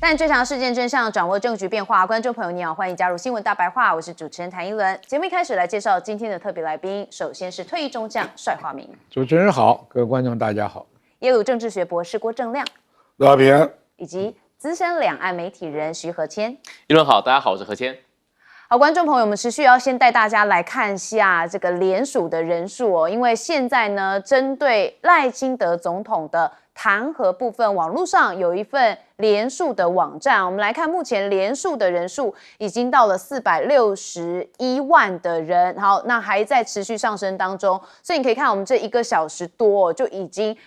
但最强事件真相，掌握政局变化。观众朋友你好，欢迎加入新闻大白话，我是主持人谭一伦。节目一开始来介绍今天的特别来宾，首先是退役中将帅华明。主持人好，各位观众大家好。耶鲁政治学博士郭正亮，大平，以及资深两岸媒体人徐和谦。一轮好，大家好，我是何谦。好，观众朋友，我们持续要先带大家来看一下这个联署的人数哦，因为现在呢，针对赖清德总统的弹劾部分，网络上有一份联署的网站，我们来看目前联署的人数已经到了461万的人，好，那还在持续上升当中，所以你可以看我们这1个小时多就已经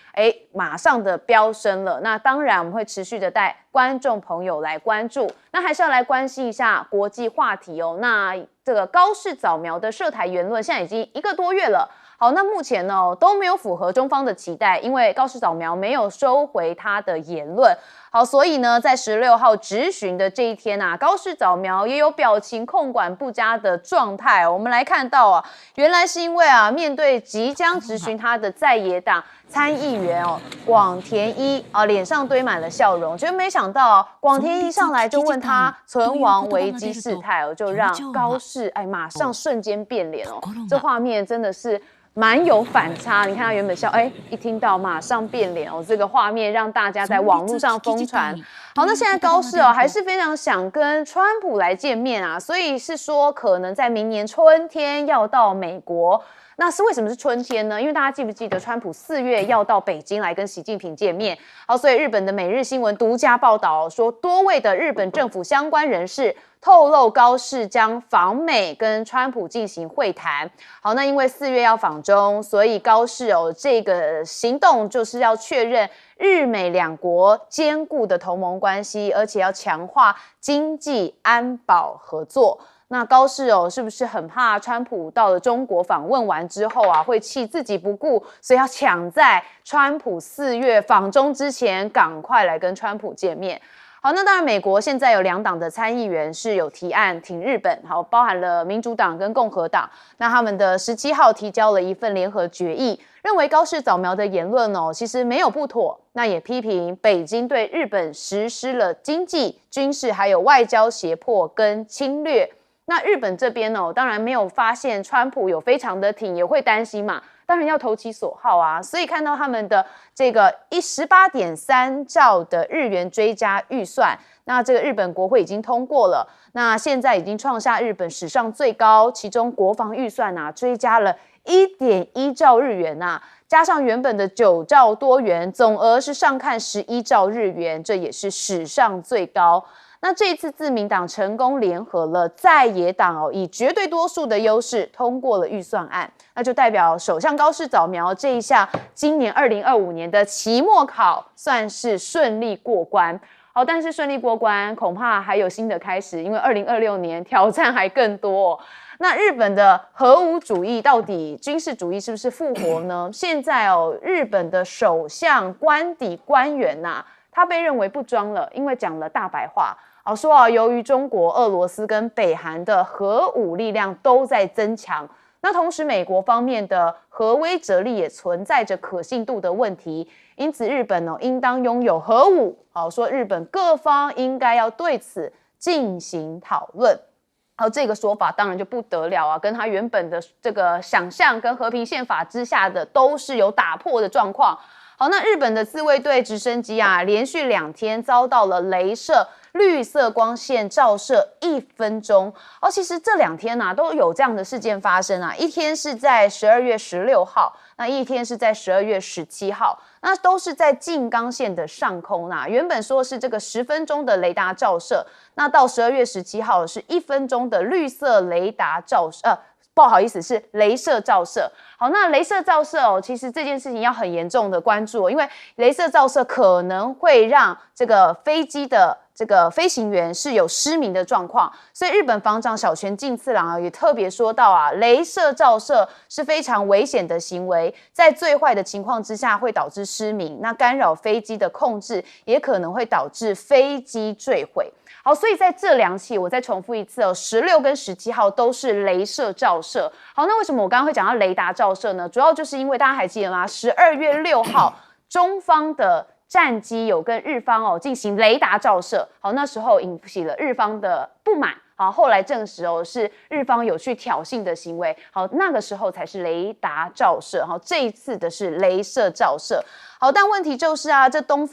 马上的飙升了。那当然我们会持续的带观众朋友来关注，那还是要来关心一下国际话题哦。那这个高市早苗的涉台言论现在已经1个多月了。好，那目前呢都没有符合中方的期待，因为高市早苗没有收回他的言论。好，所以呢，在16号质询的这一天啊，高市早苗也有表情控管不佳的状态。我们来看到啊，原来是因为面对即将质询他的在野党参议员广田一脸上堆满了笑容，就没想到广田一上来就问他存亡危机事态就让高市马上瞬间变脸这画面真的是蛮有反差，你看他原本笑，一听到马上变脸这个画面让大家在网络上疯传。好，那现在高市还是非常想跟川普来见面所以是说可能在明年春天要到美国。那是为什么是春天呢？因为大家记不记得川普4月要到北京来跟习近平见面？好，所以日本的每日新闻独家报道说，多位的日本政府相关人士透露高市将访美跟川普进行会谈。好，那因为4月要访中，所以高市这个行动就是要确认日美两国坚固的同盟关系，而且要强化经济安保合作。那高市是不是很怕川普到了中国访问完之后会弃自己不顾，所以要抢在川普4月访中之前赶快来跟川普见面？好，那当然美国现在有2党的参议员是有提案挺日本，好，包含了民主党跟共和党。那他们的17号提交了一份联合决议，认为高市早苗的言论其实没有不妥，那也批评北京对日本实施了经济、军事还有外交胁迫跟侵略。那日本这边当然没有发现川普有非常的挺，也会担心嘛，当然要投其所好所以看到他们的这个18.3兆的日元追加预算，那这个日本国会已经通过了，那现在已经创下日本史上最高，其中国防预算追加了1.1兆日元加上原本的9兆多元，总额是上看11兆日元，这也是史上最高。那这一次自民党成功联合了在野党以绝对多数的优势通过了预算案，那就代表首相高市早苗这一项今年2025年的期末考算是顺利过关。好，但是顺利过关恐怕还有新的开始，因为2026年挑战还更多那日本的核武主义到底军事主义是不是复活呢？现在日本的首相官邸官员他被认为不装了，因为讲了大白话说由于中国、俄罗斯跟北韩的核武力量都在增强，那同时美国方面的核威慑力也存在着可信度的问题，因此日本应当拥有核武。说日本各方应该要对此进行讨论。这个说法当然就不得了跟他原本的这个想象跟和平宪法之下的都是有打破的状况。好，那日本的自卫队直升机连续2天遭到了雷射绿色光线照射1分钟其实这2天都有这样的事件发生一天是在12月16号，那一天是在12月17号，那都是在静冈县的上空原本说是这个10分钟的雷达照射，那到12月17号是1分钟的绿色雷达照射不好意思，是雷射照射。好，那雷射照射其实这件事情要很严重的关注因为雷射照射可能会让这个飞机的这个飞行员是有失明的状况，所以日本防长小泉进次郎也特别说到雷射照射是非常危险的行为，在最坏的情况之下会导致失明，那干扰飞机的控制，也可能会导致飞机坠毁。好，所以在这2起，我再重复一次16跟17号都是雷射照射。好，那为什么我刚刚会讲到雷达照射呢？主要就是因为大家还记得吗？12月6号，中方的战机有跟日方进行雷达照射，好，那时候引起了日方的不满。好，后来证实是日方有去挑衅的行为。好，那个时候才是雷达照射。好，这一次的是雷射照射。好，但问题就是这东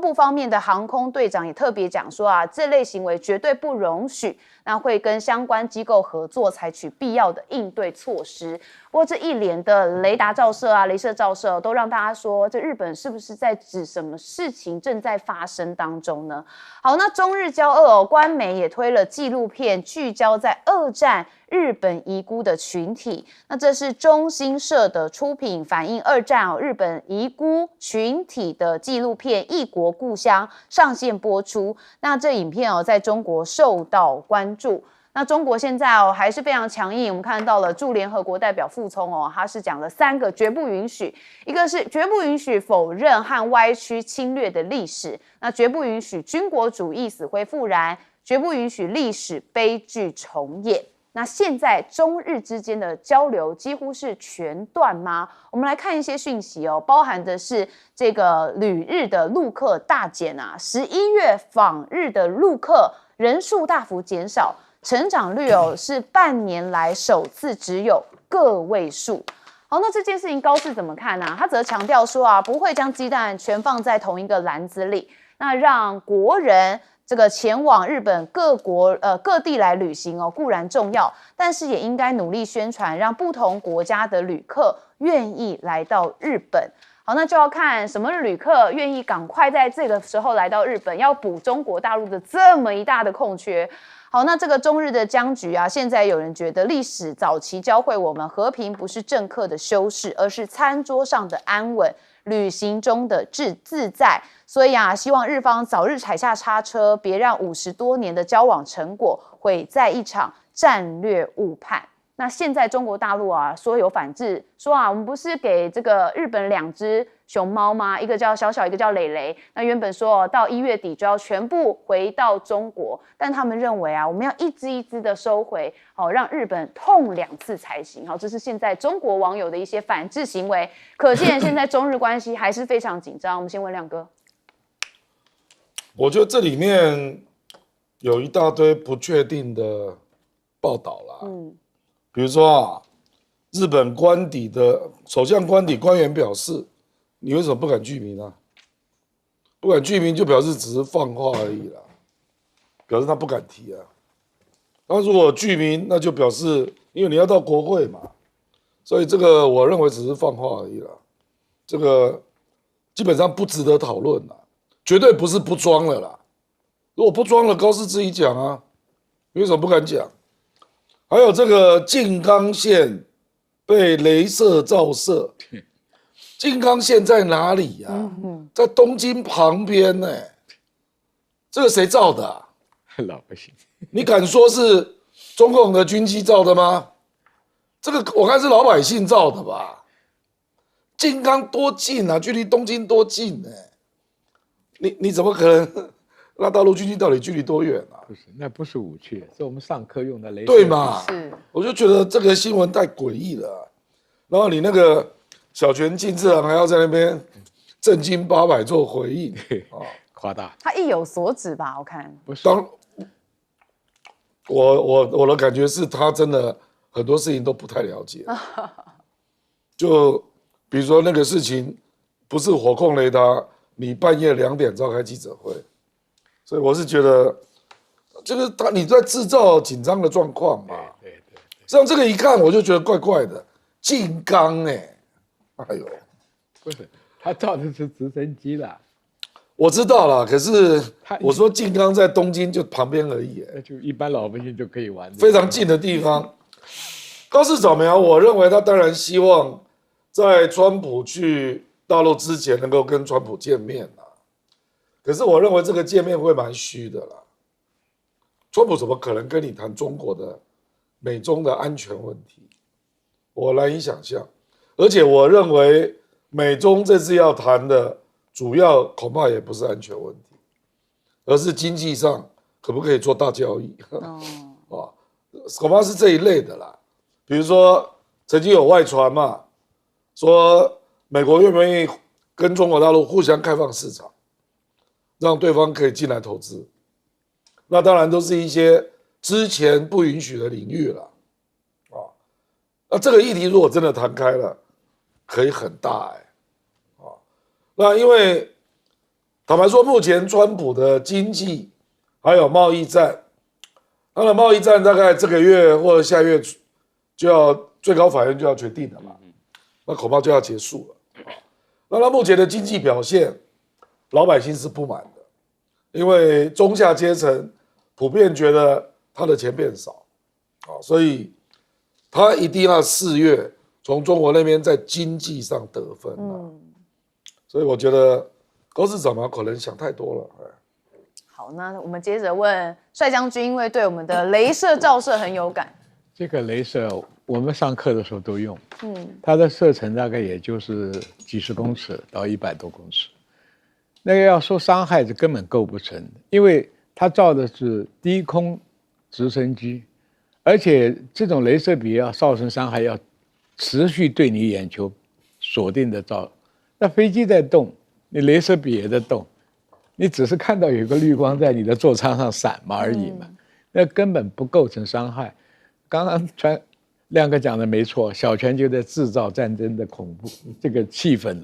部方面的航空队长也特别讲说这类行为绝对不容许，那会跟相关机构合作，采取必要的应对措施。不过这一连的雷达照射雷射照射都让大家说，这日本是不是在指什么事情正在发生当中呢？好，那中日交恶官媒也推了纪录片，聚焦在二战日本遗孤的群体。那这是中新社的出品，反映二战日本遗孤群体的纪录片《异国故乡》上线播出。那这影片在中国受到关注。那中国现在还是非常强硬，我们看到了驻联合国代表傅聪他是讲了3个绝不允许，一个是绝不允许否认和歪曲侵略的历史，那绝不允许军国主义死灰复燃，绝不允许历史悲剧重演。那现在中日之间的交流几乎是全断吗？我们来看一些讯息包含的是这个旅日的陆客大减11月访日的陆客人数大幅减少。成长率是半年来首次只有个位数。好，那这件事情高市怎么看呢？他则强调说不会将鸡蛋全放在同一个篮子里，那让国人这个前往日本各地来旅行固然重要，但是也应该努力宣传，让不同国家的旅客愿意来到日本。好，那就要看什么旅客愿意赶快在这个时候来到日本，要补中国大陆的这么一大的空缺。好，那这个中日的僵局现在有人觉得历史早期教会我们，和平不是政客的修饰，而是餐桌上的安稳，旅行中的自在。所以希望日方早日踩下刹车，别让50多年的交往成果毁在一场战略误判。那现在中国大陆说有反制，说我们不是给这个日本2只熊猫吗？一个叫小小，一个叫蕾蕾。那原本说到1月底就要全部回到中国，但他们认为我们要一只一只的收回，让日本痛2次才行。好，这是现在中国网友的一些反制行为，可见现在中日关系还是非常紧张。我们先问亮哥，我觉得这里面有一大堆不确定的报道啦。比如说日本官邸的首相官邸官员表示，你为什么不敢具名啊？不敢具名就表示只是放话而已啦，表示他不敢提啊。那如果具名，那就表示因为你要到国会嘛，所以这个我认为只是放话而已啦。这个基本上不值得讨论啦，绝对不是不装了啦。如果不装了，高市自己讲啊，你为什么不敢讲？还有这个静冈县被雷射照射，静冈县在哪里呀？在东京旁边呢。这个谁照的啊？老百姓，你敢说是中共的军机照的吗？这个我看是老百姓照的吧？静冈多近啊，距离东京多近呢？你怎么可能？那大陆军机到底距离多远啊？不是，那不是武器，是我们上课用的雷射。对嘛？是，我就觉得这个新闻太诡异了啊。然后你那个小泉进次郎还要在那边正经八百做回应，夸大。他意有所指吧？我看不是，我的感觉是他真的很多事情都不太了解。就比如说那个事情，不是火控雷达，你半夜2点召开记者会。所以我是觉得，这个你在制造紧张的状况嘛。对。像这个一看我就觉得怪怪的，静冈哎呦，不是，他照的是直升机啦。我知道啦，可是我说静冈在东京就旁边而已，那就一般老百姓就可以玩，非常近的地方。高市早苗，我认为他当然希望在川普去大陆之前能够跟川普见面啦。可是我认为这个见面会蛮虚的啦，川普怎么可能跟你谈中国的美中的安全问题？我难以想象。而且我认为美中这次要谈的主要恐怕也不是安全问题，而是经济上可不可以做大交易，恐怕是这一类的啦。比如说曾经有外传嘛，说美国愿不愿意跟中国大陆互相开放市场？让对方可以进来投资。那当然都是一些之前不允许的领域了，那这个议题如果真的谈开了，可以很大那因为坦白说，目前川普的经济还有贸易战，他的贸易战大概这个月或者下月就要最高法院就要决定了嘛，那恐怕就要结束了。那他目前的经济表现，老百姓是不满的，因为中下阶层普遍觉得他的钱变少，所以他一定要4月从中国那边在经济上得分所以我觉得高市早苗可能想太多了。好，那我们接着问帅将军，因为对我们的雷射照射很有感。这个雷射我们上课的时候都用，它的射程大概也就是几十公尺到100多公尺，那个要说伤害是根本构不成，因为它照的是低空直升机，而且这种雷射笔要造成伤害要持续对你眼球锁定的照，那飞机在动，你雷射笔也在动，你只是看到有一个绿光在你的座舱上闪嘛而已嘛，那根本不构成伤害。刚刚亮哥讲的没错，小泉就在制造战争的恐怖这个气氛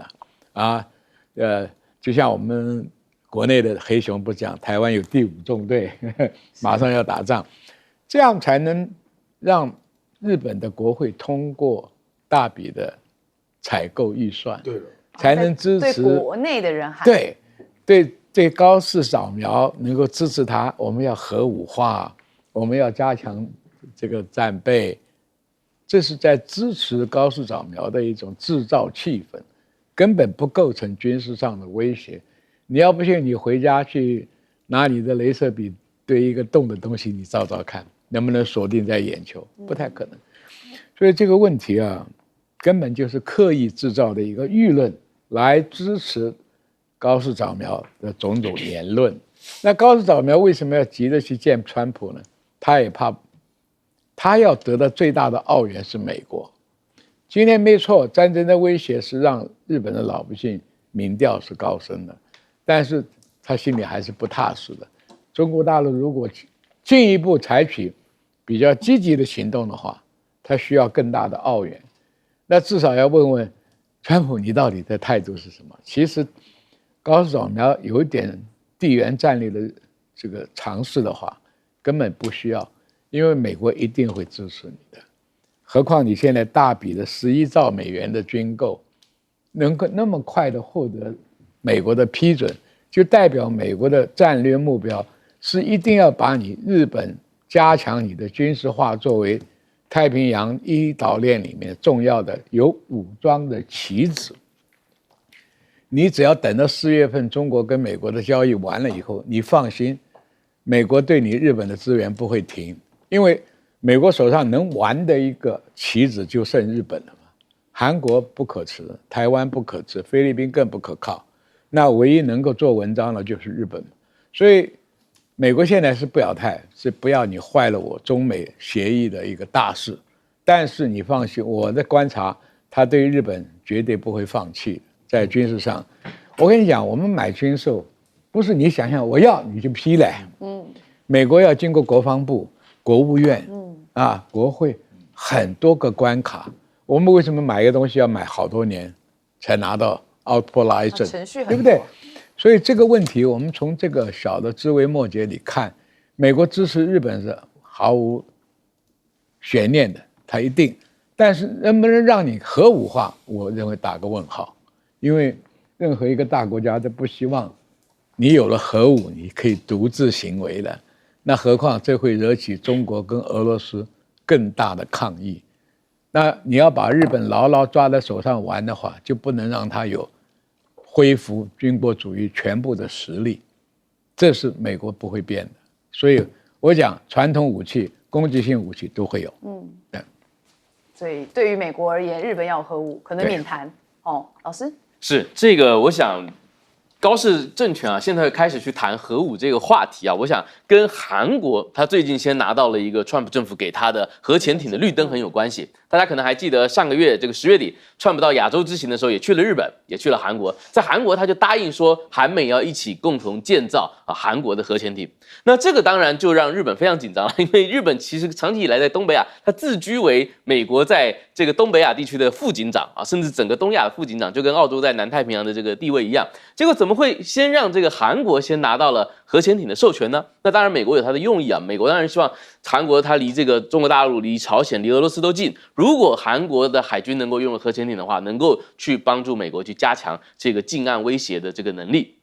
了就像我们国内的黑熊不讲，台湾有第5纵队马上要打仗，这样才能让日本的国会通过大笔的采购预算，对了，才能支持对国内的人喊对高市早苗能够支持他，我们要核武化，我们要加强这个战备，这是在支持高市早苗的一种制造气氛，根本不构成军事上的威胁。你要不信，你回家去拿你的雷射笔对一个动的东西，你照照看，能不能锁定在眼球？不太可能。所以这个问题根本就是刻意制造的一个舆论来支持高市早苗的种种言论。那高市早苗为什么要急着去见川普呢？他也怕，他要得到最大的澳元是美国。今天没错，战争的威胁是让日本的老百姓民调是高升的，但是他心里还是不踏实的。中国大陆如果进一步采取比较积极的行动的话，他需要更大的澳元。那至少要问问川普，你到底的态度是什么？其实高市早苗有一点地缘战略的这个尝试的话，根本不需要，因为美国一定会支持你的。何况你现在大笔的11兆美元的军购，能够那么快的获得美国的批准，就代表美国的战略目标是一定要把你日本加强你的军事化，作为太平洋一岛链里面重要的有武装的棋子。你只要等到4月份中国跟美国的交易完了以后，你放心，美国对你日本的资源不会停，因为美国手上能玩的一个棋子就剩日本了嘛。韩国不可持，台湾不可持，菲律宾更不可靠，那唯一能够做文章的就是日本。所以美国现在是表态，是不要你坏了我中美协议的一个大事，但是你放心，我的观察，他对日本绝对不会放弃。在军事上，我跟你讲，我们买军售不是你想象我要你就批来，美国要经过国防部、国务院，国会很多个关卡。我们为什么买一个东西要买好多年才拿到 authorization，程序很多，对不对？所以这个问题，我们从这个小的枝微末节里看，美国支持日本是毫无悬念的，它一定。但是能不能让你核武化，我认为打个问号。因为任何一个大国家都不希望你有了核武，你可以独自行为的，那何况这会惹起中国跟俄罗斯更大的抗议。那你要把日本牢牢抓在手上玩的话，就不能让它有恢复军国主义全部的实力，这是美国不会变的。所以我讲传统武器、攻击性武器都会有。所以对于美国而言，日本要有核武可能免谈。老师。是这个，我想高市政权啊，现在开始去谈核武这个话题啊，我想跟韩国他最近先拿到了一个川普政府给他的核潜艇的绿灯很有关系。大家可能还记得上个月这个10月底，川普到亚洲之行的时候，也去了日本，也去了韩国。在韩国他就答应说，韩美要一起共同建造韩国的核潜艇。那这个当然就让日本非常紧张了，因为日本其实长期以来在东北亚，它自居为美国在这个东北亚地区的副警长啊，甚至整个东亚的副警长，就跟澳洲在南太平洋的这个地位一样。结果怎么会先让这个韩国先拿到了核潜艇的授权呢？那当然，美国有它的用意啊。美国当然希望韩国它离这个中国大陆、离朝鲜、离俄罗斯都近。如果韩国的海军能够拥有核潜艇的话，能够去帮助美国去加强这个近岸威胁的这个能力。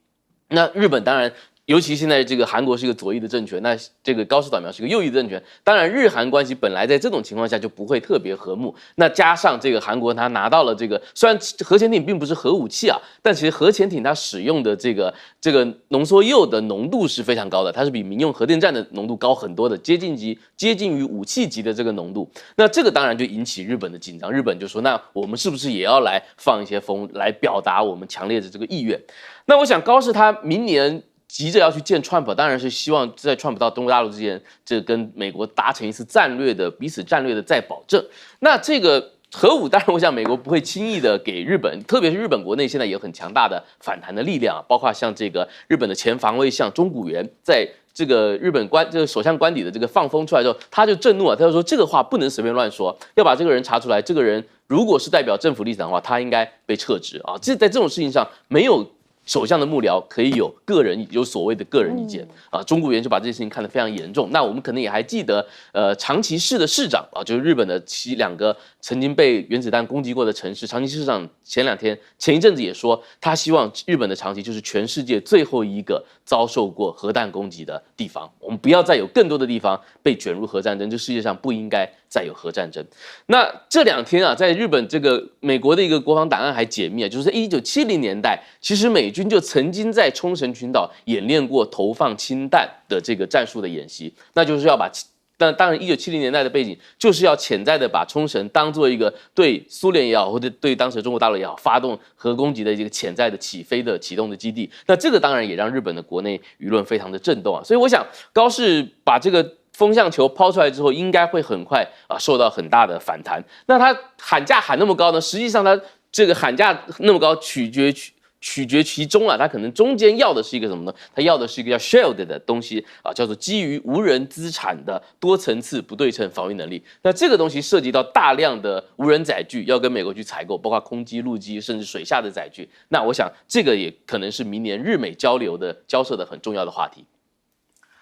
那日本当然。尤其现在这个韩国是一个左翼的政权，那这个高市早苗是一个右翼的政权，当然日韩关系本来在这种情况下就不会特别和睦。那加上这个韩国它拿到了这个，虽然核潜艇并不是核武器啊，但其实核潜艇它使用的这个浓缩铀的浓度是非常高的，它是比民用核电站的浓度高很多的，接近于武器级的这个浓度。那这个当然就引起日本的紧张，日本就说，那我们是不是也要来放一些风，来表达我们强烈的这个意愿？那我想高市他明年急着要去见川普，当然是希望在川普到中国大陆之前，这跟美国达成一次彼此战略的再保证。那这个核武，当然我想美国不会轻易的给日本，特别是日本国内现在也有很强大的反弹的力量，包括像这个日本的前防卫相中谷元，在这个日本这个首相官邸的这个放风出来之后，他就震怒了，他就说这个话不能随便乱说，要把这个人查出来，这个人如果是代表政府立场的话，他应该被撤职啊。在这种事情上没有。首相的幕僚可以有所谓的个人意见啊，中谷元就把这件事情看得非常严重。那我们可能也还记得，长崎市的市长啊，就是日本的2个曾经被原子弹攻击过的城市，长崎市长前一阵子也说，他希望日本的长崎就是全世界最后一个遭受过核弹攻击的地方，我们不要再有更多的地方被卷入核战争，这世界上不应该再有核战争。那这2天啊，在日本这个美国的一个国防档案还解密啊，就是在1970年代，其实美军就曾经在冲绳群岛演练过投放氢弹的这个战术的演习，那就是要把。但当然，1970年代的背景就是要潜在的把冲绳当做一个对苏联也好，或者对当时中国大陆也好发动核攻击的一个潜在的启动的基地。那这个当然也让日本的国内舆论非常的震动啊。所以我想，高市把这个风向球抛出来之后，应该会很快受到很大的反弹。那他喊价喊那么高呢？实际上他这个喊价那么高，取决其中啊，它可能中间要的是一个什么呢？它要的是一个叫 SHIELD 的东西啊，叫做基于无人资产的多层次不对称防御能力。那这个东西涉及到大量的无人载具要跟美国去采购，包括空机、陆基，甚至水下的载具。那我想这个也可能是明年日美交涉的很重要的话题。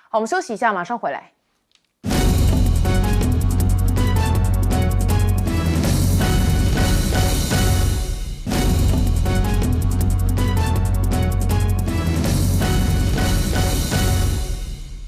好，我们休息一下，马上回来。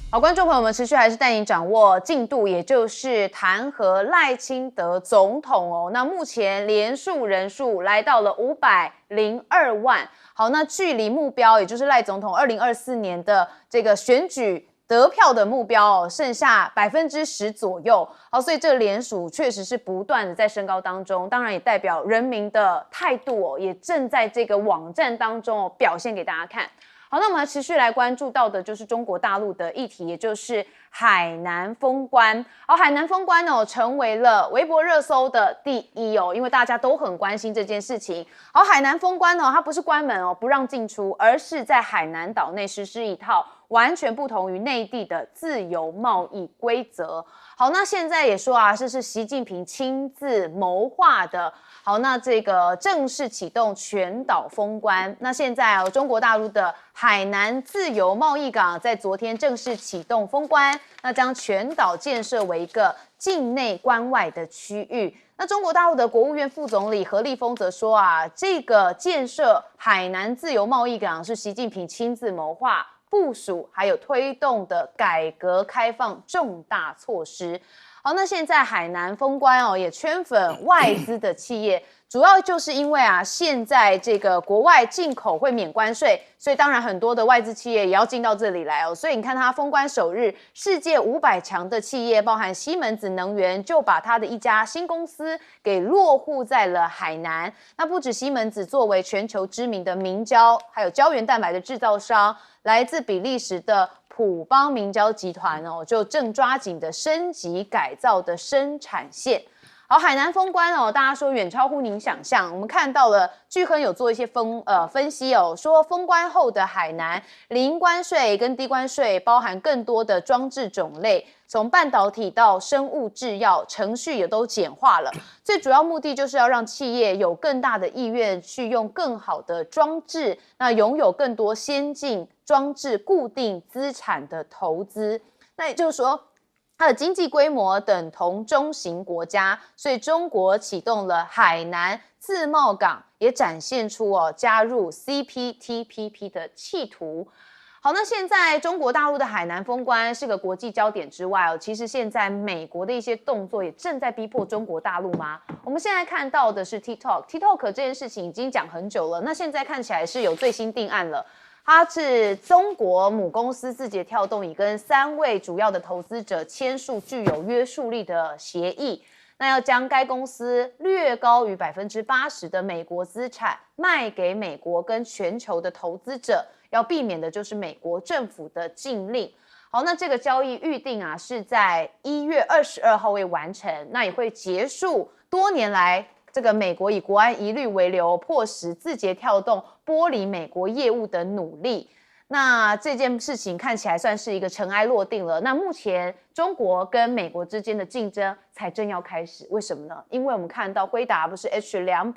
好，观众朋友们，持续还是带您掌握进度，也就是弹劾赖清德总统哦。那目前连署人数来到了502万。好，那距离目标，也就是赖总统2024年的这个选举得票的目标哦，剩下10%左右。好，所以这个联署确实是不断的在升高当中，当然也代表人民的态度哦，也正在这个网站当中哦表现给大家看。好，那我们持续来关注到的就是中国大陆的议题，也就是海南封关。好，海南封关哦，成为了微博热搜的第1哦，因为大家都很关心这件事情。好，海南封关哦，它不是关门哦，不让进出，而是在海南岛内实施一套完全不同于内地的自由贸易规则。好，那现在也说啊，这是习近平亲自谋划的。好，那这个正式启动全岛封关。那现在中国大陆的海南自由贸易港在昨天正式启动封关，那将全岛建设为一个境内关外的区域。那中国大陆的国务院副总理何立峰则说啊，这个建设海南自由贸易港是习近平亲自谋划、部署还有推动的改革开放重大措施。好，那现在海南封关哦，也圈粉外资的企业。主要就是因为啊，现在这个国外进口会免关税，所以当然很多的外资企业也要进到这里来哦。所以你看它封关首日，世界500强的企业，包含西门子能源，就把它的一家新公司给落户在了海南。那不止西门子作为全球知名的明胶还有胶原蛋白的制造商，来自比利时的普邦明胶集团哦，就正抓紧的升级改造的生产线。好，海南封关哦，大家说远超乎您想象。我们看到了钜亨有做一些分析哦，说封关后的海南零关税跟低关税，包含更多的装置种类，从半导体到生物制药，程序也都简化了。最主要目的就是要让企业有更大的意愿去用更好的装置，那拥有更多先进装置固定资产的投资。那也就是说，它的经济规模等同中型国家，所以中国启动了海南自贸港，也展现出加入 CPTPP 的企图。好，那现在中国大陆的海南封关是个国际焦点之外其实现在美国的一些动作也正在逼迫中国大陆吗？我们现在看到的是 TikTok 这件事情已经讲很久了，那现在看起来是有最新定案了。它是中国母公司字节跳动已跟3位主要的投资者签署具有约束力的协议，那要将该公司略高于80%的美国资产卖给美国跟全球的投资者，要避免的就是美国政府的禁令。好，那这个交易预定是在1月22号会完成，那也会结束多年来这个美国以国安疑虑为由，迫使字节跳动剥离美国业务的努力。那这件事情看起来算是一个尘埃落定了。那目前中国跟美国之间的竞争才正要开始，为什么呢？因为我们看到辉达不是 H200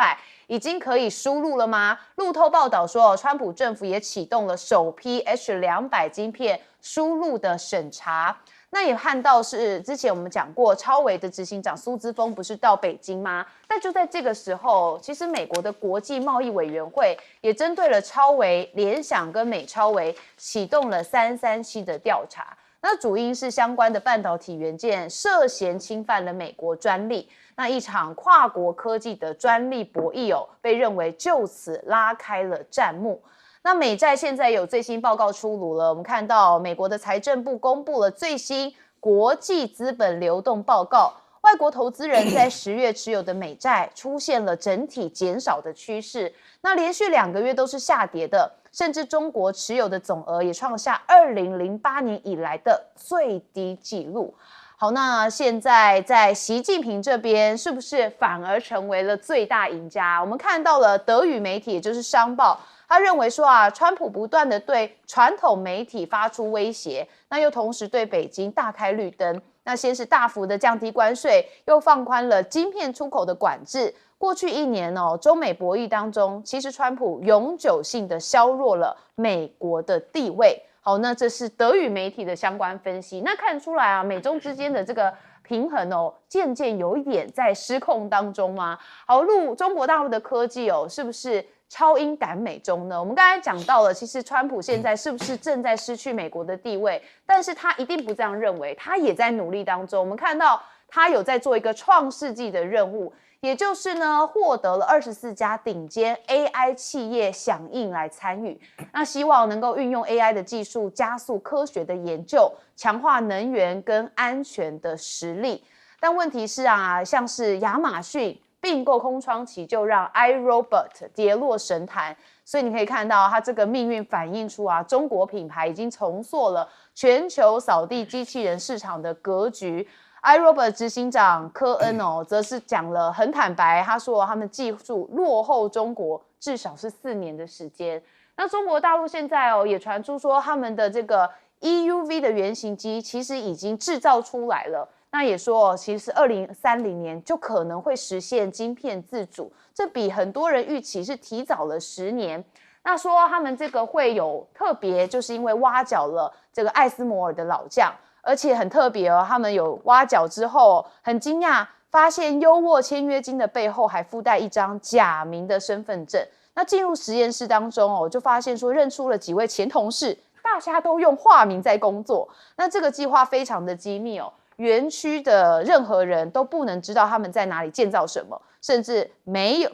已经可以输入了吗？路透报道说，川普政府也启动了首批 H200晶片输入的审查。那也看到是之前我们讲过，超微的执行长苏姿丰不是到北京吗？但就在这个时候，其实美国的国际贸易委员会也针对了超微、联想跟美超微启动了337的调查。那主因是相关的半导体元件涉嫌侵犯了美国专利。那一场跨国科技的专利博弈被认为就此拉开了战幕。那美债现在有最新报告出炉了，我们看到美国的财政部公布了最新国际资本流动报告，外国投资人在10月持有的美债出现了整体减少的趋势，那连续2个月都是下跌的，甚至中国持有的总额也创下2008年以来的最低纪录。好，那现在在习近平这边是不是反而成为了最大赢家？我们看到了德语媒体，也就是商报，他认为说川普不断的对传统媒体发出威胁，那又同时对北京大开绿灯。那先是大幅的降低关税，又放宽了晶片出口的管制。过去1年中美博弈当中，其实川普永久性的削弱了美国的地位。好，那这是德语媒体的相关分析。那看出来美中之间的这个平衡渐渐有一点在失控当中吗？好，中国大陆的科技是不是超英赶美中呢？我们刚才讲到了，其实川普现在是不是正在失去美国的地位？但是他一定不这样认为，他也在努力当中。我们看到他有在做一个创世纪的任务，也就是呢，获得了24家顶尖 AI 企业响应来参与，那希望能够运用 AI 的技术加速科学的研究，强化能源跟安全的实力。但问题是像是亚马逊并购空窗期就让 iRobot 跌落神坛，所以你可以看到它这个命运反映出中国品牌已经重塑了全球扫地机器人市场的格局。iRobot 执行长科恩则是讲了很坦白，他说他们技术落后中国至少是4年的时间。那中国大陆现在也传出说他们的这个 EUV 的原型机其实已经制造出来了。那也说其实2030年就可能会实现晶片自主，这比很多人预期是提早了10年。那说他们这个会有特别，就是因为挖角了这个艾斯摩尔的老将，而且很特别他们有挖角之后很惊讶，发现优渥签约金的背后还附带一张假名的身份证。那进入实验室当中就发现说认出了几位前同事，大家都用化名在工作。那这个计划非常的机密园区的任何人都不能知道他们在哪里建造什么，甚至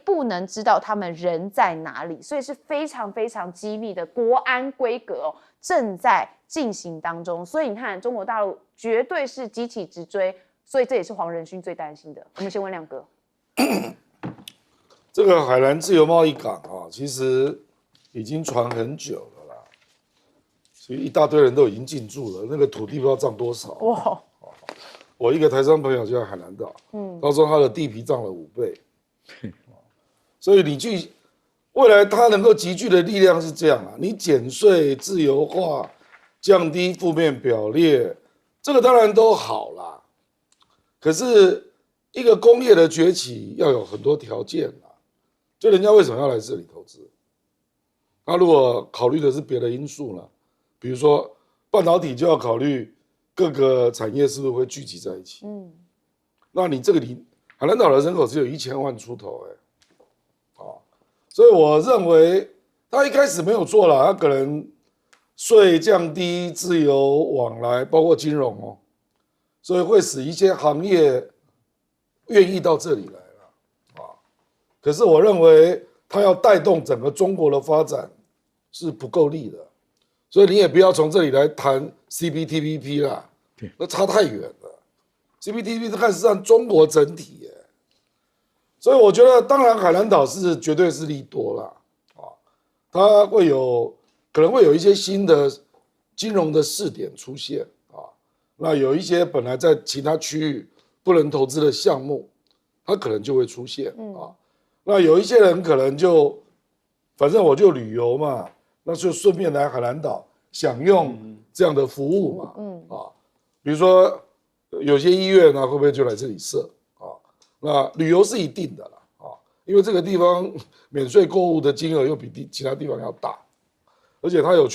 不能知道他们人在哪里，所以是非常非常机密的国安规格哦，正在进行当中。所以你看，中国大陆绝对是急起直追，所以这也是黄仁勋最担心的。我们先问亮哥，这个海南自由贸易港啊，其实已经传很久了啦，所以一大堆人都已经进驻了，那个土地不知道涨多少。哇！我一个台商朋友就在海南岛，他说他的地皮涨了5倍，所以你去未来它能够集聚的力量是这样啊，你减税、自由化、降低负面表列，这个当然都好啦。可是一个工业的崛起要有很多条件啦，就人家为什么要来这里投资？他如果考虑的是别的因素呢，比如说半导体就要考虑各个产业是不是会聚集在一起。那你这个海南岛的人口只有1000万出头，所以我认为他一开始没有做了，他可能税降低、自由往来，包括金融哦，所以会使一些行业愿意到这里来了啊。可是我认为他要带动整个中国的发展是不够力的，所以你也不要从这里来谈 CPTPP 啦，那差太远了。CPTPP 是看是占中国整体耶。所以我觉得，当然海南岛是绝对是利多啦，它可能会有一些新的金融的试点出现啊，那有一些本来在其他区域不能投资的项目，它可能就会出现啊。那有一些人可能就，反正我就旅游嘛，那就顺便来海南岛享用这样的服务嘛，比如说有些医院呢，会不会就来这里设？那旅游是一定的啦，因为这个地方免税购物的金额又比其他地方要大，而且它有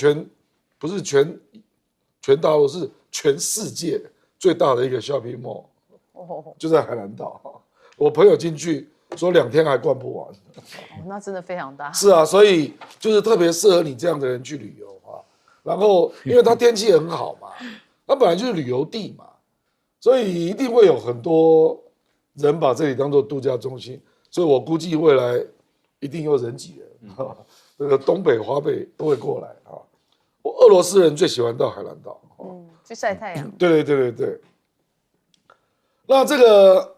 不是全大陆，是全世界最大的一个 shopping mall，就在海南岛。我朋友进去说2天还逛不完，那真的非常大。是啊，所以就是特别适合你这样的人去旅游啊。然后因为它天气很好嘛，它本来就是旅游地嘛，所以一定会有很多人把这里当做度假中心，所以我估计未来一定有人挤人，这个东北、华北都会过来啊。俄罗斯人最喜欢到海南岛，去晒太阳。对。那这个，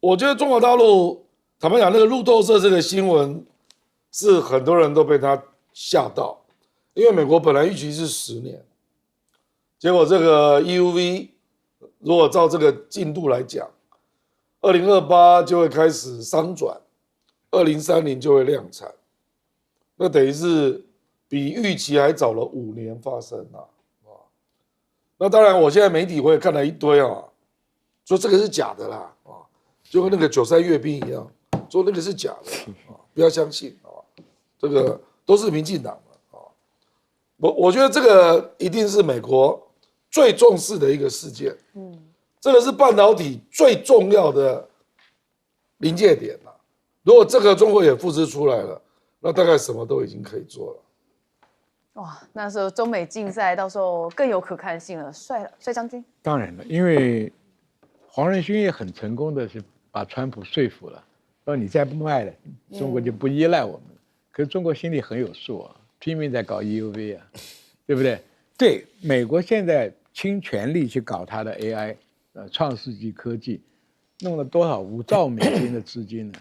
我觉得中国大陆坦白讲，那个路透社这个新闻是很多人都被他吓到，因为美国本来预期是10年，结果这个 EUV 如果照这个进度来讲，2028就会开始商转，2030就会量产，那等于是比预期还早了5年发生啊！那当然，我现在媒体我也看了一堆啊，说这个是假的啦，就跟那个93阅兵一样，说那个是假的不要相信啊，这个都是民进党的啊。我觉得这个一定是美国最重视的一个事件，这个是半导体最重要的临界点了。如果这个中国也复制出来了，那大概什么都已经可以做了。哇，那时候中美竞赛到时候更有可看性了，帅将军。当然了，因为黄仁勋也很成功的是把川普说服了，说你再不卖了，中国就不依赖我们了。可是中国心里很有数啊，拼命在搞 EUV 啊，对不对？对，美国现在倾全力去搞它的 AI，创世纪科技，弄了多少5兆美金的资金呢？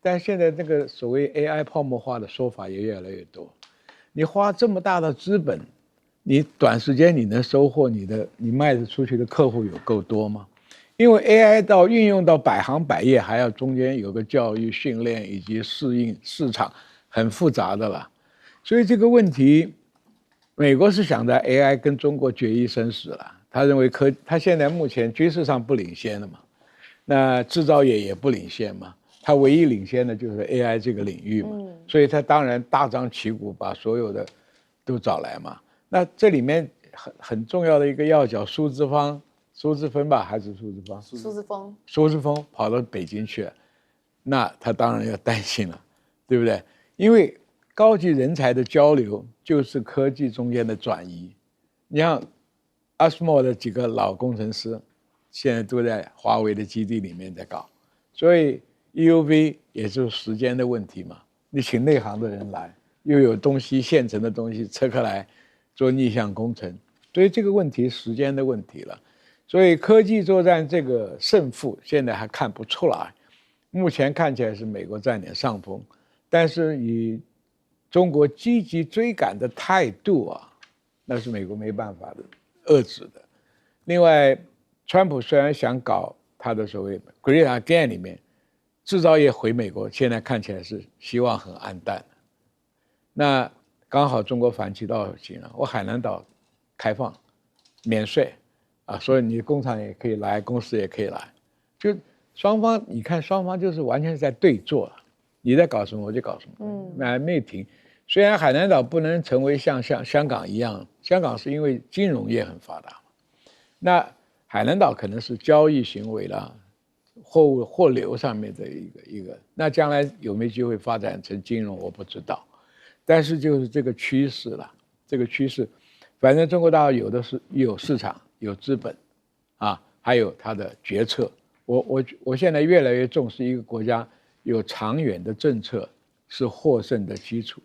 但现在这个所谓 AI 泡沫化的说法也越来越多。你花这么大的资本，你短时间你能收获你卖得出去的客户有够多吗？因为 AI 到运用到百行百业，还要中间有个教育训练以及适应市场，很复杂的啦。所以这个问题，美国是想在 AI 跟中国决一生死了。他认为他现在目前军事上不领先了嘛，那制造业也不领先嘛，他唯一领先的就是 AI 这个领域嘛，所以他当然大张旗鼓把所有的都找来嘛。那这里面很重要的一个要角，苏姿芬吧，还是苏姿芳？苏姿丰跑到北京去了，那他当然要担心了，对不对？因为高级人才的交流就是科技中间的转移。你像阿斯莫的几个老工程师，现在都在华为的基地里面在搞，所以 EUV 也就是时间的问题嘛。你请内行的人来，又有东西现成的东西撤开来做逆向工程，所以这个问题时间的问题了。所以科技作战这个胜负现在还看不出来，目前看起来是美国占点上风，但是以中国积极追赶的态度啊，那是美国没办法的遏制的。另外，川普虽然想搞他的所谓 Great Again 里面制造业回美国，现在看起来是希望很暗淡。那刚好中国反其道而行了，我海南岛开放免税啊，所以你工厂也可以来，公司也可以来，就双方你看双方就是完全是在对坐，你在搞什么我就搞什么，没停。虽然海南岛不能成为像香港一样，香港是因为金融业很发达，那海南岛可能是交易行为啦，货流上面的一个，那将来有没有机会发展成金融我不知道，但是就是这个趋势了，这个趋势，反正中国大陆有市场有资本，啊，还有它的决策。我现在越来越重视一个国家有长远的政策是获胜的基础。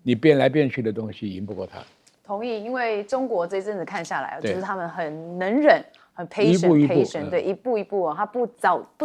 你变来变去的东西赢不过它。同意，因为中国这阵子看下来，就是他们很能忍，很 patient，对，一步一步哦，他不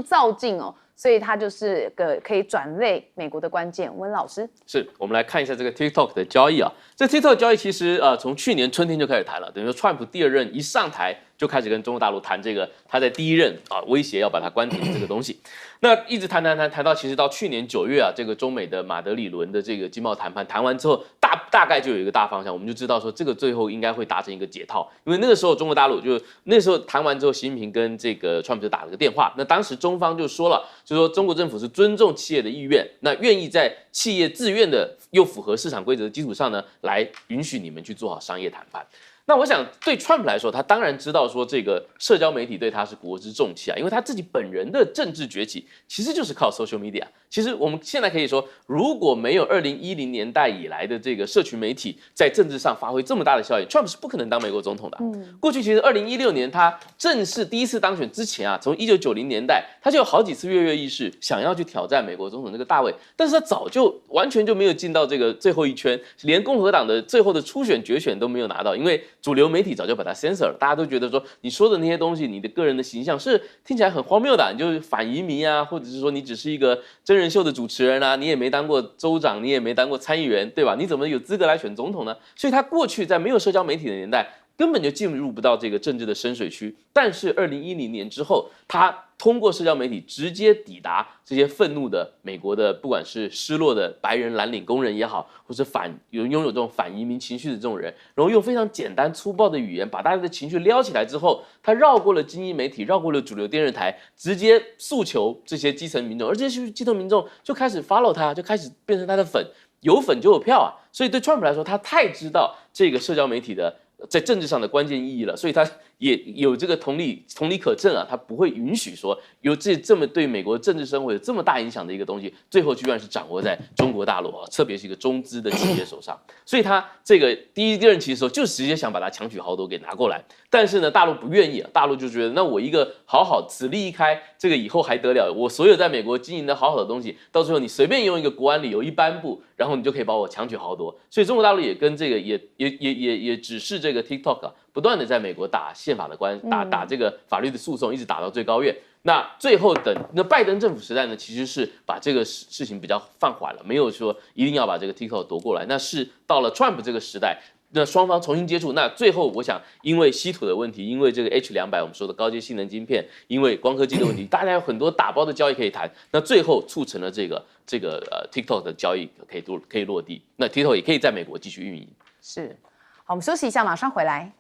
躁进哦，所以他就是个可以转类美国的关键。温老师，是我们来看一下这个 TikTok 的交易啊。这 TikTok 交易其实从去年春天就开始谈了，等于说川普第2任一上台就开始跟中国大陆谈这个，他在第1任威胁要把它关停这个东西。那一直谈到其实到去年9月啊，这个中美的马德里轮的这个经贸谈判谈完之后，大概就有一个大方向，我们就知道说这个最后应该会达成一个解套，因为那个时候中国大陆就那时候谈完之后，习近平跟这个川普就打了个电话，那当时中方就说了，就说中国政府是尊重企业的意愿，那愿意在企业自愿的又符合市场规则的基础上呢，来允许你们去做好商业谈判。那我想对川普来说，他当然知道说这个社交媒体对他是国之重器啊，因为他自己本人的政治崛起其实就是靠 social media。其实我们现在可以说，如果没有2010年代以来的这个社群媒体在政治上发挥这么大的效应，川普是不可能当美国总统的。过去其实2016年他正式第一次当选之前啊，从1990年代他就有好几次跃跃欲试，想要去挑战美国总统这个大位，但是他早就完全就没有进到这个最后一圈，连共和党的最后的初选决选都没有拿到，因为主流媒体早就把它 censor 了，大家都觉得说你说的那些东西，你的个人的形象是听起来很荒谬的，你就是反移民啊，或者是说你只是一个真人秀的主持人啊，你也没当过州长，你也没当过参议员，对吧？你怎么有资格来选总统呢？所以他过去在没有社交媒体的年代，根本就进入不到这个政治的深水区。但是2010年之后，他通过社交媒体直接抵达这些愤怒的美国的，不管是失落的白人蓝领工人也好，或是拥有这种反移民情绪的这种人，然后用非常简单粗暴的语言把大家的情绪撩起来之后，他绕过了精英媒体，绕过了主流电视台，直接诉求这些基层民众，而这些基层民众就开始 follow 他，就开始变成他的粉，有粉就有票啊。所以对川普来说，他太知道这个社交媒体的在政治上的关键意义了，所以他也有这个同理可证啊，他不会允许说有这么对美国政治生活有这么大影响的一个东西，最后居然是掌握在中国大陆啊，特别是一个中资的企业手上。所以他这个第一任期的时候，就直接想把它强取豪夺给拿过来，但是呢，大陆不愿意啊，大陆就觉得那我一个好此利一开，这个以后还得了？我所有在美国经营的好的东西，到最后你随便用一个国安理由一颁布，然后你就可以把我强取豪夺。所以中国大陆也跟这个也指示这个 TikTok 啊，不断的在美国打宪法的打这个法律的诉讼，一直打到最高院。那最后那拜登政府时代呢，其实是把这个事情比较放缓了，没有说一定要把这个 TikTok 夺过来。那是到了 Trump 这个时代，那双方重新接触，那最后我想因为稀土的问题，因为这个 H200我们说的高阶性能晶片，因为光刻机的问题，大家有很多打包的交易可以谈。那最后促成了这个TikTok 的交易可以落地，那 TikTok 也可以在美国继续运营。是，好，我们休息一下，马上回来。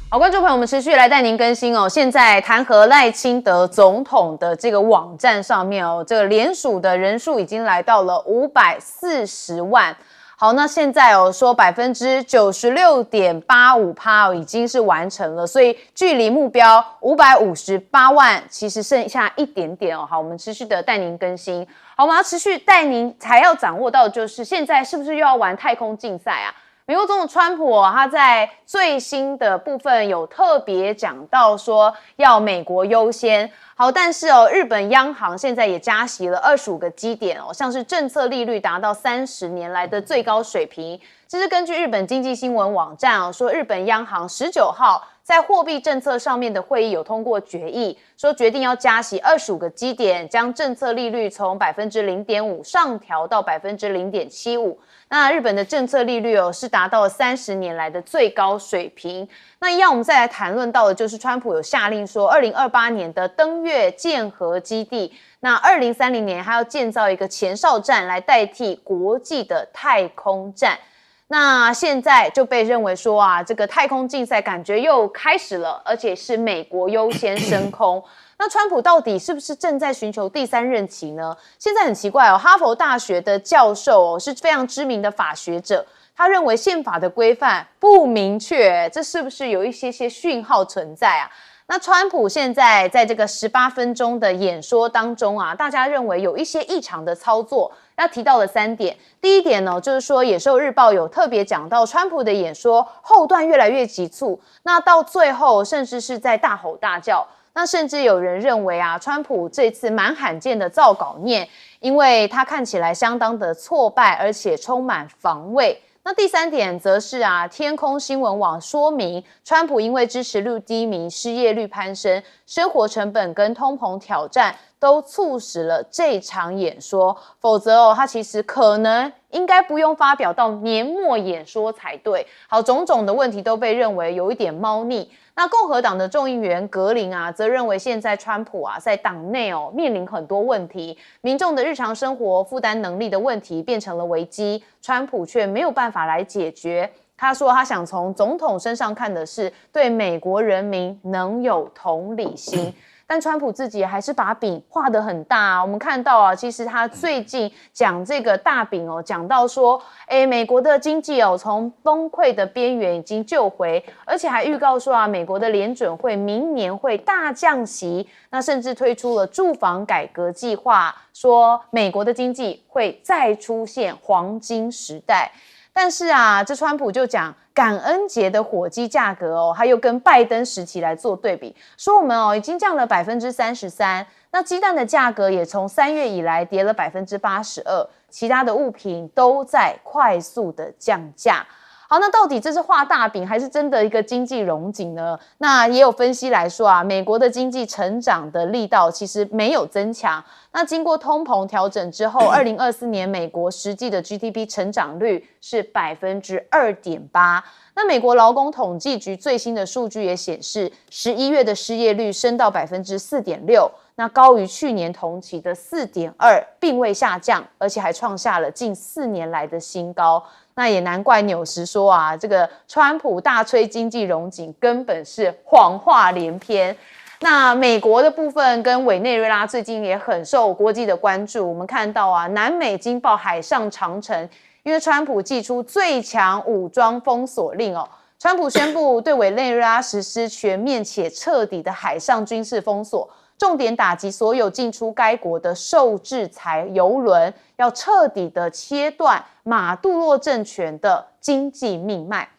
好，观众朋友，我们持续来带您更新哦。现在弹劾赖清德总统的这个网站上面哦，这个联署的人数已经来到了540万。好，那现在说96.85%已经是完成了，所以距离目标558万其实剩下一点点哦。好，我们持续的带您更新。好，我们要持续带您才要掌握到，就是现在是不是又要玩太空竞赛啊？美国总统川普他在最新的部分有特别讲到说要美国优先。好，但是日本央行现在也加息了25个基点像是政策利率达到30年来的最高水平。这是根据日本经济新闻网站说，日本央行19号在货币政策上面的会议有通过决议，说决定要加息25个基点，将政策利率从 0.5% 上调到 0.75%。那日本的政策利率是达到了30年来的最高水平。那一样，我们再来谈论到的就是川普有下令说，2028年的登月建核基地，那2030年还要建造一个前哨站来代替国际的太空站。那现在就被认为说这个太空竞赛感觉又开始了，而且是美国优先升空。那川普到底是不是正在寻求第3任期呢？现在很奇怪哈佛大学的教授是非常知名的法学者，他认为宪法的规范不明确，这是不是有一些讯号存在啊？那川普现在在这个18分钟的演说当中大家认为有一些异常的操作，要提到了3点。第一点呢，就是说野兽日报有特别讲到川普的演说后段越来越急促，那到最后甚至是在大吼大叫。那甚至有人认为川普这次蛮罕见的造稿念，因为他看起来相当的挫败，而且充满防卫。那第3点则是天空新闻网说明，川普因为支持率低迷、失业率攀升、生活成本跟通膨挑战，都促使了这场演说。否则他其实可能应该不用发表到年末演说才对。好，种种的问题都被认为有一点猫腻。那共和党的众议员格林则认为现在川普在党内面临很多问题，民众的日常生活负担能力的问题变成了危机，川普却没有办法来解决。他说他想从总统身上看的是对美国人民能有同理心。但川普自己还是把饼画得很大我们看到其实他最近讲这个大饼讲到说，美国的经济从崩溃的边缘已经救回，而且还预告说美国的联准会明年会大降息，那甚至推出了住房改革计划，说美国的经济会再出现黄金时代。但是这川普就讲感恩节的火鸡价格他又跟拜登时期来做对比，说我们已经降了 33%， 那鸡蛋的价格也从3月以来跌了 82%， 其他的物品都在快速的降价。好，那到底这是画大饼还是真的一个经济荣景呢？那也有分析来说美国的经济成长的力道其实没有增强。那经过通膨调整之后，2024年美国实际的 GDP 成长率是 2.8%。那美国劳工统计局最新的数据也显示，11月的失业率升到 4.6%， 那高于去年同期的 4.2%， 并未下降，而且还创下了近4年来的新高。那也难怪纽时说这个川普大吹经济荣景根本是谎话连篇。那美国的部分跟委内瑞拉最近也很受国际的关注，我们看到南美惊爆海上长城，因为川普祭出最强武装封锁令川普宣布对委内瑞拉实施全面且彻底的海上军事封锁，重点打击所有进出该国的受制裁邮轮，要彻底的切断马杜罗政权的经济命脉。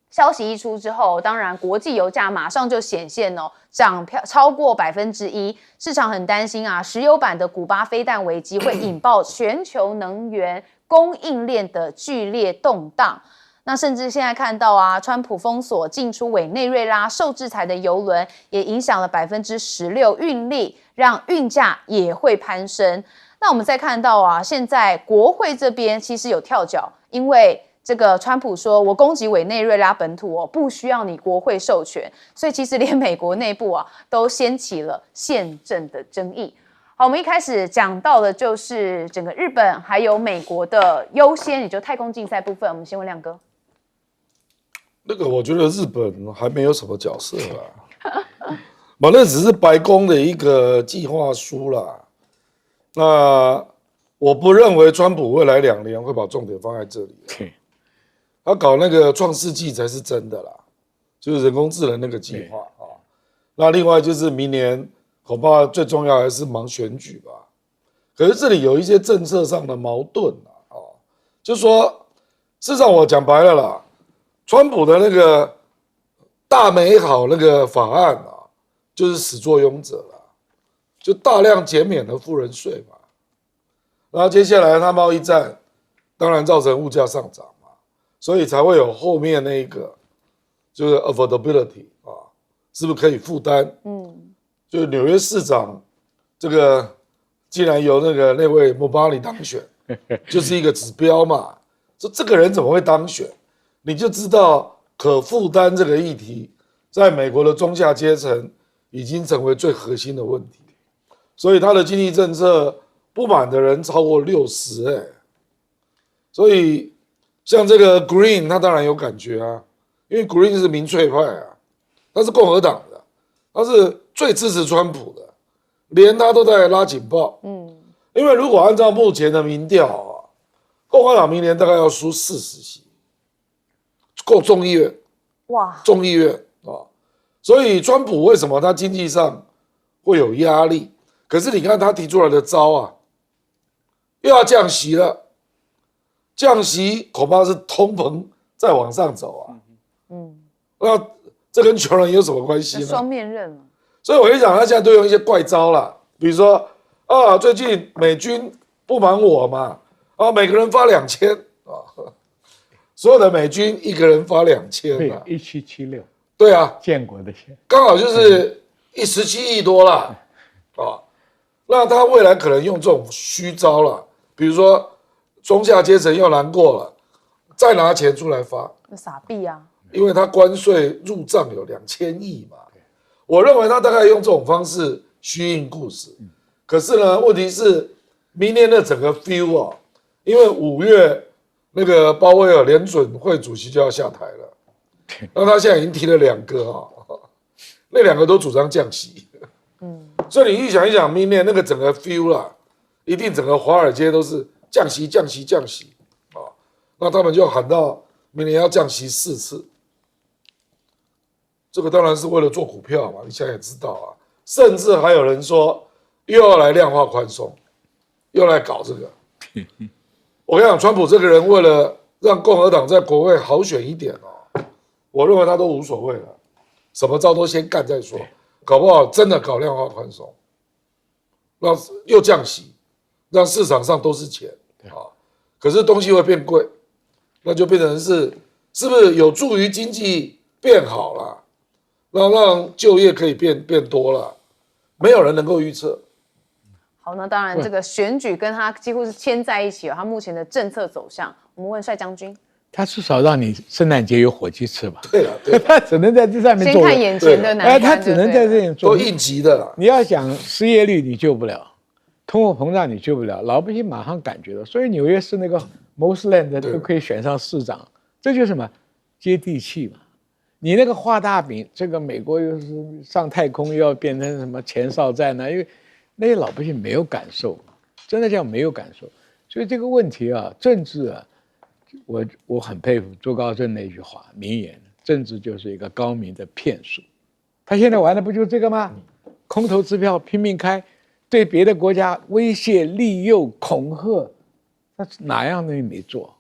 消息一出之后，当然国际油价马上就显现涨超过 1%， 市场很担心石油版的古巴飞弹危机会引爆全球能源供应链的剧烈动荡。那甚至现在看到川普封锁进出委内瑞拉受制裁的邮轮，也影响了 16% 运力，让运价也会攀升。那我们再看到现在国会这边其实有跳脚，因为这个川普说我攻击委内瑞拉本土不需要你国会授权，所以其实连美国内部都掀起了宪政的争议。好，我们一开始讲到的就是整个日本还有美国的优先，也就太空竞赛部分。我们先问亮哥。那个我觉得日本还没有什么角色那只是白宫的一个计划书啦。那我不认为川普未来2年会把重点放在这里。他搞那个创世纪才是真的啦，就是人工智能那个计划啊。那另外就是明年恐怕最重要还是忙选举吧。可是这里有一些政策上的矛盾啊，就是说，事实上我讲白了啦，川普的那个大美好那个法案啊，就是始作俑者了，就大量减免了富人税嘛。然后接下来他贸易战，当然造成物价上涨。所以才会有后面那个，就是 affordability 啊，是不是可以负担？就是纽约市长这个既然由那位莫巴里当选，就是一个指标嘛。说这个人怎么会当选，你就知道可负担这个议题，在美国的中下阶层已经成为最核心的问题。所以他的经济政策不满的人超过60%所以。像这个 Green， 他当然有感觉啊，因为 Green 是民粹派啊，他是共和党的，他是最支持川普的，连他都在拉警报。因为如果按照目前的民调啊，共和党明年大概要输40席，够众议院，哇，众议院啊，所以川普为什么他经济上会有压力？可是你看他提出来的招啊，又要降息了。降息恐怕是通膨再往上走啊，那这跟穷人有什么关系呢？双面刃嘛。所以我跟你讲，他现在都用一些怪招啦，比如说啊，最近美军不瞒我嘛，啊，每个人发2000啊，所有的美军一个人发2000啊，1776，对啊，建国的钱，刚好就是17亿多啦，啊，那他未来可能用这种虚招啦，比如说。中下阶层又难过了，再拿钱出来发，傻逼啊！因为他关税入账有2000亿嘛，我认为他大概用这种方式虚应故事。可是呢，问题是明年的整个 feel 啊，因为5月那个鲍威尔联准会主席就要下台了，那他现在已经提了2个啊，那2个都主张降息，所以你预想一想，明年那个整个 feel 啦，一定整个华尔街都是。降息啊！那他们就喊到明年要降息4次，这个当然是为了做股票嘛，你现在也知道啊。甚至还有人说又要来量化宽松，又来搞这个。我跟你讲，川普这个人为了让共和党在国会好选一点哦，我认为他都无所谓了，什么招都先干再说，搞不好真的搞量化宽松，那又降息。让市场上都是钱啊，可是东西会变贵，那就变成是不是有助于经济变好了，让就业可以变多了，没有人能够预测。好，那当然这个选举跟他几乎是牵在一起他目前的政策走向，我们问帅将军，他至少让你圣诞节有火鸡吃吧？对了，他只能在这上面做。先看眼前的难关，他只能在这里做都应急的了。你要讲失业率，你救不了。通货膨胀你救不了，老百姓马上感觉到，所以纽约市那个 Mosland 都可以选上市长，这就是什么接地气嘛。你那个画大饼，这个美国又是上太空又要变成什么前哨站呢？因为那些老百姓没有感受，真的叫没有感受。所以这个问题啊，政治啊，我很佩服朱高正那句话名言：政治就是一个高明的骗术。他现在玩的不就是这个吗？空头支票拼命开。对别的国家威胁、利诱、恐吓，那哪样东西没做？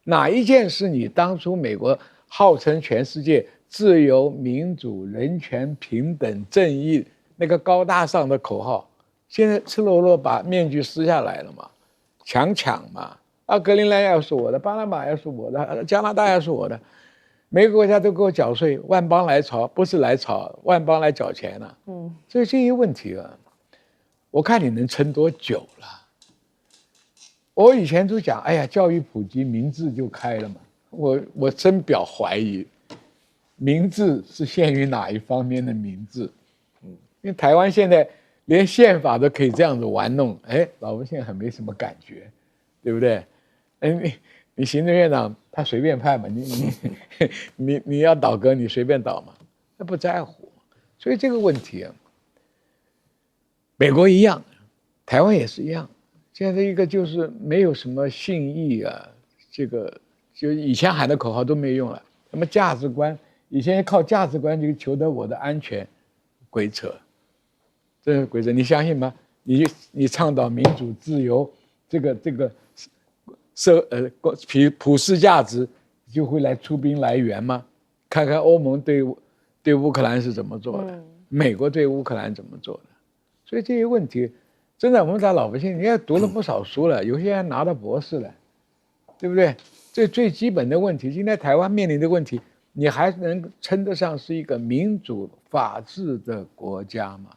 哪一件是你当初美国号称全世界自由、民主、人权、平等、正义那个高大上的口号，现在赤裸裸把面具撕下来了嘛？抢嘛！啊，格陵兰要是我的，巴拿马要是我的，加拿大要是我的，每个国家都给我缴税，万邦来朝，不是来朝，万邦来缴钱了。所以这些问题啊。我看你能撑多久了？我以前都讲，哎呀，教育普及，民智就开了嘛。我深表怀疑，民智是限于哪一方面的民智？因为台湾现在连宪法都可以这样子玩弄，老百姓很没什么感觉，对不对？你行政院长他随便派嘛，你要倒戈你随便倒嘛，他不在乎。所以这个问题啊。美国一样，台湾也是一样。现在一个就是没有什么信义啊，这个就以前喊的口号都没用了。那么价值观，以前靠价值观就求得我的安全，鬼扯，这是鬼扯，你相信吗？你倡导民主自由，这个普世价值，就会来出兵来援吗？看看欧盟对乌克兰是怎么做的，美国对乌克兰怎么做的，所以这些问题，真的我们咱老百姓，你也读了不少书了，有些人拿到博士了，对不对？这最基本的问题，今天台湾面临的问题，你还能称得上是一个民主法治的国家吗？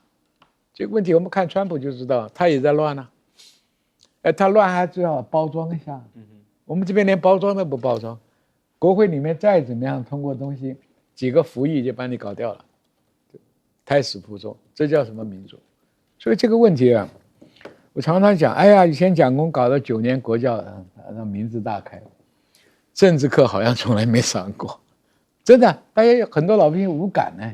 这个问题我们看川普就知道，他也在乱啊。他乱还只好包装一下，我们这边连包装都不包装，国会里面再怎么样通过东西，几个服役就把你搞掉了，胎死腹中，这叫什么民主？所以这个问题啊，我常常讲，哎呀，以前蒋公搞了9年国教，让民智大开，政治课好像从来没上过，真的，大家有很多老百姓无感呢，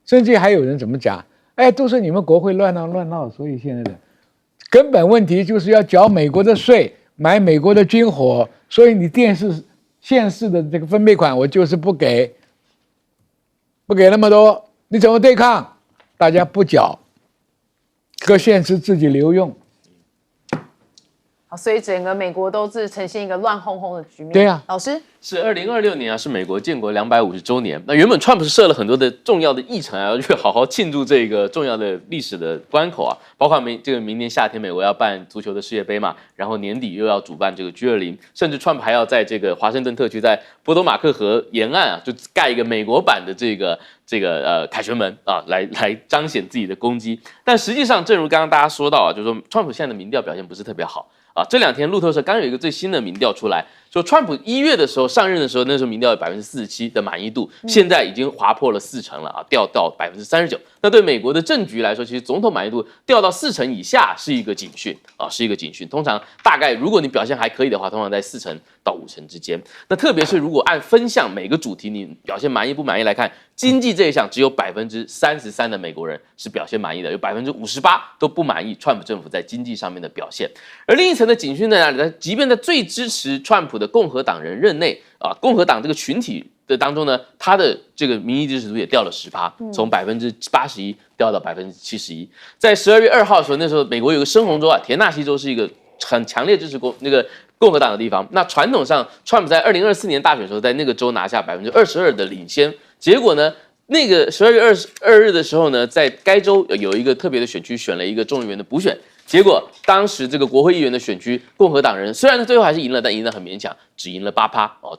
甚至还有人怎么讲，哎，都是你们国会乱闹，所以现在的根本问题就是要缴美国的税，买美国的军火，所以你县市的这个分配款我就是不给那么多，你怎么对抗？大家不缴，各县市自己留用。好，所以整个美国都是呈现一个乱哄哄的局面。对啊，老师是2026年啊，是美国建国250周年。那原本川普是设了很多的重要的议程啊，要去好好庆祝这个重要的历史的关口啊，包括明年夏天美国要办足球的世界杯嘛，然后年底又要主办这个G20，甚至川普还要在这个华盛顿特区在波多马克河沿岸啊，就盖一个美国版的这个凯旋门啊，来彰显自己的功绩。但实际上，正如刚刚大家说到啊，就是说川普现在的民调表现不是特别好。这2天路透社刚有一个最新的民调出来，说川普1月的时候上任的时候，那时候民调有47%的满意度，现在已经滑破了40%了啊，掉到39%。那对美国的政局来说，其实总统满意度掉到40%以下是一个警讯啊，是一个警讯。通常大概如果你表现还可以的话，通常在40%到50%之间。那特别是如果按分项每个主题你表现满意不满意来看，经济这一项只有33%的美国人是表现满意的，有58%都不满意川普政府在经济上面的表现。而另一层的警讯在哪里呢？即便在最支持川普的共和党人任内啊，共和党这个群体的当中呢，他的这个民意支持度也掉了10%，从81%掉到71%。在12月2号的时候，那时候美国有个深红州啊，田纳西州是一个很强烈支持共和党的地方。那传统上，川普在2024年大选的时候，在那个州拿下22%的领先。结果呢，那个12月22日的时候呢，在该州有一个特别的选区，选了一个众议员的补选。结果当时这个国会议员的选区，共和党人虽然他最后还是赢了，但赢得很勉强，只赢了8%哦，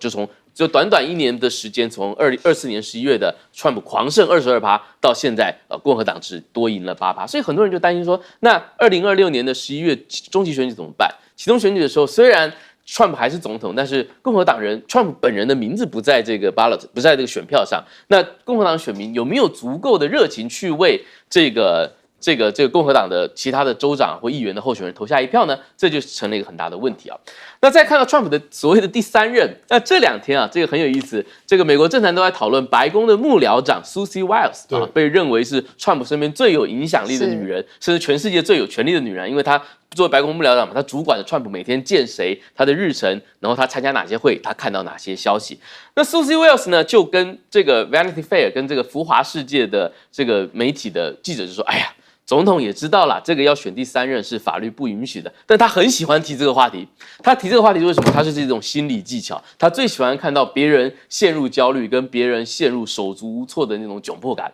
就短短1年的时间，从2024年11月的川普狂胜22%，到现在共和党只多赢了8%，所以很多人就担心说，那2026年的11月中期选举怎么办？启动选举的时候，虽然川普还是总统，但是共和党人川普本人的名字不在这个 ballot， 不在这个选票上，那共和党选民有没有足够的热情去为这个共和党的其他的州长或议员的候选人投下一票呢？这就成了一个很大的问题啊。那再看到川普的所谓的第3任，那这2天啊，这个很有意思，这个美国政坛都在讨论白宫的幕僚长 Susie Wiles 啊，被认为是川普身边最有影响力的女人，甚至全世界最有权力的女人，因为她作为白宫幕僚长嘛，她主管着川普每天见谁，他的日程，然后他参加哪些会，他看到哪些消息。那 Susie Wiles 呢，就跟这个 Vanity Fair 跟这个浮华世界的这个媒体的记者就说，哎呀，总统也知道啦，这个要选第3任是法律不允许的，但他很喜欢提这个话题。他提这个话题是为什么？他是这种心理技巧，他最喜欢看到别人陷入焦虑，跟别人陷入手足无措的那种窘迫感。